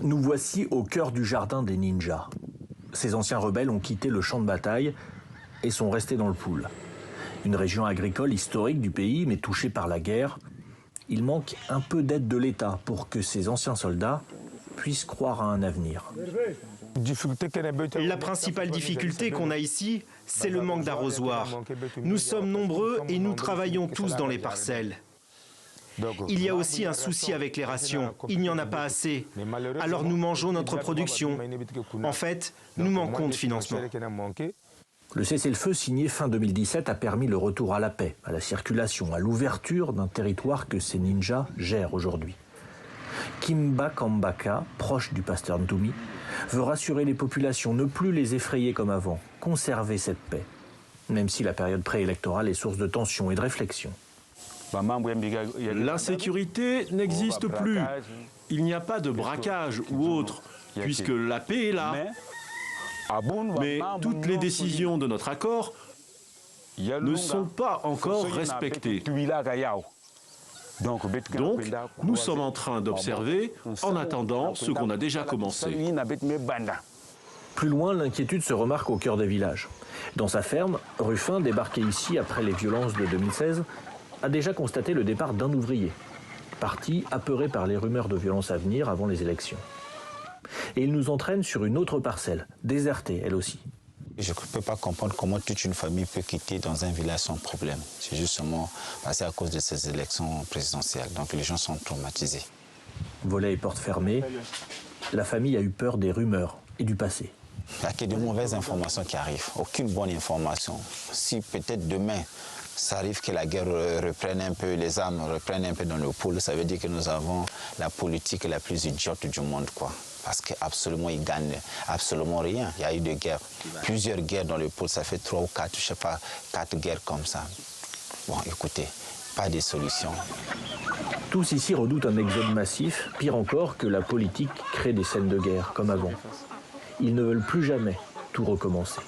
Nous voici au cœur du jardin des ninjas. Ces anciens rebelles ont quitté le champ de bataille et sont restés dans le Pool. Une région agricole historique du pays, mais touchée par la guerre. Il manque un peu d'aide de l'État pour que ces anciens soldats puissent croire à un avenir. La principale difficulté qu'on a ici, c'est le manque d'arrosoir. Nous sommes nombreux et nous travaillons tous dans les parcelles. Il y a aussi un souci avec les rations. Il n'y en a pas assez. Alors nous mangeons notre production. En fait, nous manquons de financement. Le cessez-le-feu signé fin 2017 a permis le retour à la paix, à la circulation, à l'ouverture d'un territoire que ces ninjas gèrent aujourd'hui. Kimba Kambaka, proche du pasteur Ntoumi, veut rassurer les populations, ne plus les effrayer comme avant, conserver cette paix, même si la période préélectorale est source de tensions et de réflexion. L'insécurité n'existe plus. Il n'y a pas de braquage ou autre, puisque la paix est là. Mais toutes les décisions de notre accord ne sont pas encore respectées. Donc, nous sommes en train d'observer en attendant ce qu'on a déjà commencé. Plus loin, l'inquiétude se remarque au cœur des villages. Dans sa ferme, Ruffin, débarqué ici après les violences de 2016, a déjà constaté le départ d'un ouvrier, parti apeuré par les rumeurs de violences à venir avant les élections. Et il nous entraîne sur une autre parcelle, désertée elle aussi. Je ne peux pas comprendre comment toute une famille peut quitter dans un village sans problème. C'est justement passé à cause de ces élections présidentielles. Donc les gens sont traumatisés. Volets et portes fermées, la famille a eu peur des rumeurs et du passé. Il n'y a que de mauvaises informations qui arrivent, aucune bonne information. Si peut-être demain, ça arrive que la guerre reprenne un peu, les armes reprennent un peu dans le pôle, ça veut dire que nous avons la politique la plus idiote du monde, quoi. Parce qu'absolument, ils gagnent absolument rien. Il y a eu des guerres, plusieurs guerres dans le pôle, ça fait 3 ou 4, je sais pas, 4 guerres comme ça. Bon, écoutez, pas de solution. Tous ici redoutent un exode massif, pire encore que la politique crée des scènes de guerre, comme avant. Ils ne veulent plus jamais tout recommencer.